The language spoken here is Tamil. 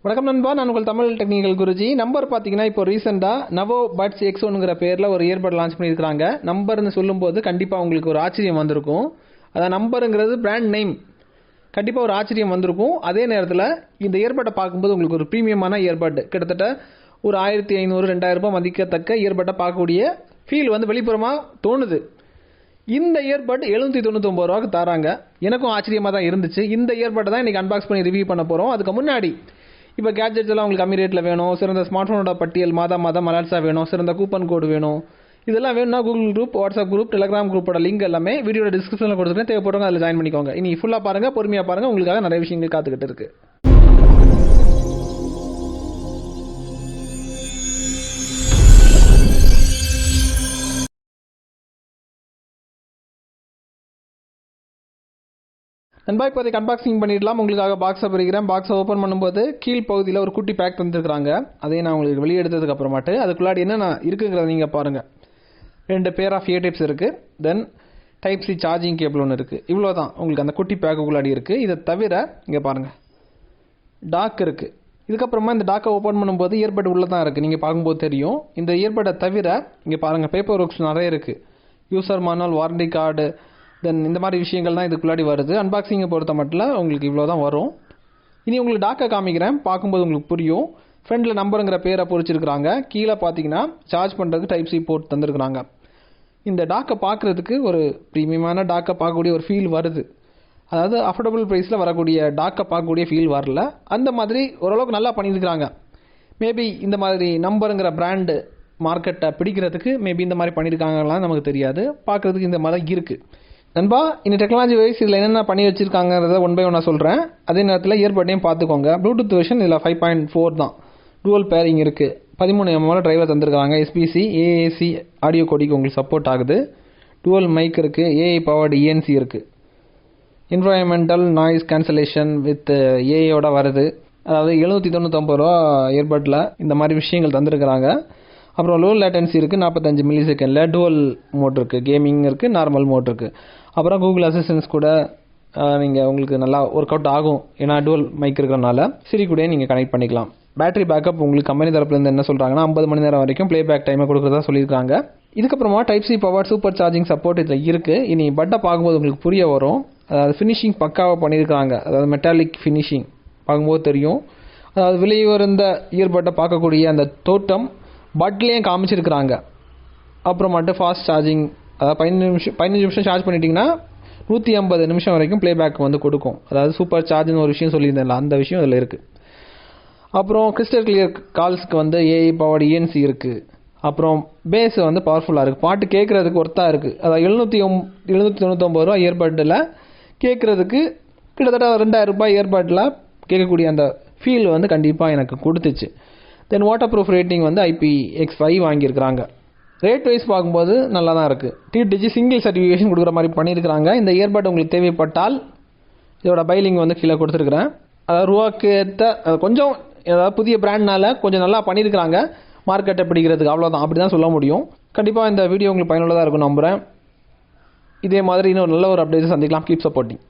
வணக்கம் நண்பா, நான் உங்கள் தமிழ் டெக்னிக்கல் குருஜி. நம்பர் பார்த்தீங்கன்னா இப்போ ரீசெண்டாக நவோ பட்ஸ் X1ங்கிற பேரில் ஒரு இயர்பட் லான்ச் பண்ணியிருக்காங்க. நம்பர்னு சொல்லும்போது கண்டிப்பாக உங்களுக்கு ஒரு ஆச்சரியம் வந்திருக்கும். அதான் நம்பருங்கிறது பிராண்ட் நேம், கண்டிப்பாக ஒரு ஆச்சரியம் வந்திருக்கும். அதே நேரத்தில் இந்த இயர்பட்டை பார்க்கும்போது உங்களுக்கு ஒரு ப்ரீமியமான இயர்பட், கிட்டத்தட்ட ஒரு 1500-2000 ரூபாய் மதிக்கத்தக்க இயர்பட்டை பார்க்கக்கூடிய ஃபீல் வந்து வெளிப்புறமாக தோணுது. இந்த இயர்பட் 799 ரூபாய்க்கு தராங்க. எனக்கும் ஆச்சரியமாக தான் இருந்துச்சு. இந்த இயர்பட்டை தான் இன்றைக்கி அன்பாக்ஸ் பண்ணி ரிவ்யூ பண்ண போகிறோம். அதுக்கு முன்னாடி இப்போ கேட்ஜெட்ஸ் எல்லாம் உங்களுக்கு கம்மி ரேட்டில் வேணும், சிறந்த ஸ்மார்ட் ஃபோனோட பட்டியல் மாதம் அலர்ட்ஸாக வேணும், சிறந்த கூப்பன் கோடு வேணும், இதெல்லாம் வேணும்னா Google group, WhatsApp group, Telegram குரூப்போட லிங்க் எல்லாமே வீடியோட டிஸ்கிரிப்ஷனில் கொடுத்துருக்கேன். தேவைப்படுறவங்க அதில் ஜாயின் பண்ணிக்கோங்க. இனி ஃபுல்லாக பாருங்கள், பொறுமையாக பாருங்கள், உங்களுக்காக நிறைய விஷயங்கள் காத்துக்கிட்டு இருக்கு. நண்பா, இப்போதைக்கு அன்பாக்சிங் பண்ணிடலாம். உங்களுக்காக பாக்ஸை பிரிக்கிறேன். பாக்ஸை ஓப்பன் பண்ணும்போது கீழ் பகுதியில் ஒரு குட்டி பேக் தந்துருக்குறாங்க. அதையும் நான் உங்களுக்கு வெளியே எடுத்ததுக்கு அப்புறமாட்டு அதுக்குள்ளாடி என்னென்ன இருக்குங்கிறத நீங்கள் பாருங்கள். 2 பேர் ஆஃப் ஏடிப்ஸ் இருக்குது, தென் டைப் சி சார்ஜிங் கேபிள் ஒன்று இருக்குது. இவ்வளோ தான் உங்களுக்கு அந்த குட்டி பேக்குள்ளாடி இருக்குது. இதை தவிர இங்கே பாருங்கள், டாக் இருக்குது. இதுக்கப்புறமா இந்த டாக்கை ஓப்பன் பண்ணும்போது இயர்பட் உள்ளே தான் இருக்குது, நீங்கள் பார்க்கும்போது தெரியும். இந்த இயர்பட்டை தவிர இங்கே பாருங்கள், பேப்பர் ஒர்க்ஸ் நிறைய இருக்குது. யூசர் மானுவல், வாரண்டி கார்டு, தென் இந்த மாதிரி விஷயங்கள் தான் இதுக்குள்ளாடி வருது. அன்பாக்சிங்கை பொறுத்த மட்டும் உங்களுக்கு இவ்வளோ தான் வரும். இனி உங்களுக்கு டாக்கை காமிக்கிறேன், பார்க்கும்போது உங்களுக்கு புரியும். ஃப்ரண்டில் நம்பருங்கிற பேரை பொறிச்சிருக்கிறாங்க. கீழே பார்த்தீங்கன்னா சார்ஜ் பண்ணுறதுக்கு டைப் சி போர்ட் தந்துருக்குறாங்க. இந்த டாக்கை பார்க்குறதுக்கு ஒரு ப்ரீமியமான டாக்கை பார்க்கக்கூடிய ஒரு ஃபீல் வருது. அதாவது அஃபோர்டபுள் ப்ரைஸில் வரக்கூடிய டாக்கை பார்க்கக்கூடிய ஃபீல் வரல. அந்த மாதிரி ஓரளவுக்கு நல்லா பண்ணியிருக்கிறாங்க. மேபி இந்த மாதிரி நம்பருங்கிற பிராண்டு மார்க்கெட்டை பிடிக்கிறதுக்கு மேபி இந்த மாதிரி பண்ணியிருக்காங்கலாம் நமக்கு தெரியாது. பார்க்குறதுக்கு இந்த மாதிரி இருக்குது. நண்பா, இந்த டெக்னாலஜி வைஸ் இதில் என்னென்ன பண்ணி வச்சுருக்காங்கிறத ஒன் பை ஒன்னாக சொல்கிறேன். அதே நேரத்தில் இயர்பட்டையும் பார்த்துக்கோங்க. ப்ளூடூத் வெர்ஷன் இதில் 5.4 தான். டூவல் பேரிங் இருக்குது. 13 mm டிரைவர் தந்துருக்காங்க. எஸ்பிசி, ஏஏசி ஆடியோ கோடிக்கு உங்களுக்கு சப்போர்ட் ஆகுது. டூவல் மைக் இருக்குது. ஏஐ பவர்டு இஎன்சி இருக்குது. என்வரான்மெண்டல் நாய்ஸ் கேன்சலேஷன் வித் ஏஐயோட வருது. அதாவது 799 ரூபா இயர்பட்டில் இந்த மாதிரி விஷயங்கள் தந்துருக்குறாங்க. அப்புறம் லோ லேட்டன்சி இருக்குது, 45 மில்லி செகண்டில். டூவல் மோட் இருக்குது, கேமிங் இருக்குது, நார்மல் மோட் இருக்குது. அப்புறம் கூகுள் அசிஸ்டன்ஸ் கூட நீங்கள் உங்களுக்கு நல்லா ஒர்க் அவுட் ஆகும். ஏன்னா டூவல் மைக் இருக்கிறனால சிரி கூட நீங்கள் கனெக்ட் பண்ணிக்கலாம். பேட்டரி பேக்கப் உங்களுக்கு கம்பெனி தரப்புலேருந்து என்ன சொல்கிறாங்கன்னா 50 மணி நேரம் வரைக்கும் ப்ளே பேக் டைமை கொடுக்குறதா சொல்லியிருக்காங்க. இதுக்கப்புறமா type C power super charging support இதில் இருக்குது. இனி பட்டை பார்க்கும்போது உங்களுக்கு புரிய வரும். அதாவது ஃபினிஷிங் பக்காவாக பண்ணியிருக்காங்க. அதாவது மெட்டாலிக் ஃபினிஷிங் பார்க்கும்போது தெரியும். அதாவது விலையுயர்ந்த இயர்பட்டை பார்க்கக்கூடிய அந்த தோட்டம் பட்லேயும் காமிச்சிருக்கிறாங்க. அப்புறமாட்டு ஃபாஸ்ட் சார்ஜிங், அதாவது 15 நிமிஷம் சார்ஜ் பண்ணிட்டீங்கன்னா 150 நிமிஷம் வரைக்கும் ப்ளேபேக் வந்து கொடுக்கும். அதாவது சூப்பர் சார்ஜ்னு ஒரு விஷயம் சொல்லியிருந்தேன்ல, அந்த விஷயம் இதில் இருக்குது. அப்புறம் கிறிஸ்டல் கிளியர் கால்ஸ்க்கு வந்து ஏஐ பவர்டு இஎன்சி இருக்குது. அப்புறம் பேஸ் வந்து பவர்ஃபுல்லாக இருக்குது. பாட்டு கேட்குறதுக்கு ஒர்த்தாக இருக்குது. அதாவது 799 ரூபா இயர்பட்டில் கேட்குறதுக்கு கிட்டத்தட்ட 2000 ரூபாய் இயர்பட்டில் கேட்கக்கூடிய அந்த ஃபீல் வந்து கண்டிப்பாக எனக்கு கொடுத்துச்சு. தென் வாட்டர் ப்ரூஃப் ரேட்டிங் வந்து IPX5 வாங்கியிருக்கிறாங்க. ரேட் வைஸ் பார்க்கும்போது நல்லா தான் இருக்குது. TTG சிங்கிள் சர்டிஃபிகேஷன் கொடுக்குற மாதிரி பண்ணியிருக்கிறாங்க. இந்த இயர்பட் உங்களுக்கு தேவைப்பட்டால் இதோட பைலிங் வந்து கீழே கொடுத்துருக்குறேன். அதாவது ரூபாய்க்கு ஏற்ற கொஞ்சம், ஏதாவது புதிய பிராண்ட்னால கொஞ்சம் நல்லா பண்ணியிருக்கிறாங்க மார்க்கெட்டை பிடிக்கிறதுக்கு, அவ்வளோதான், அப்படி தான் சொல்ல முடியும். கண்டிப்பாக இந்த வீடியோ உங்களுக்கு பயனுள்ளதாக இருக்கும் நம்புகிறேன். இதே மாதிரி இன்னும் நல்ல ஒரு அப்டேட் சந்திக்கலாம். Keep supporting.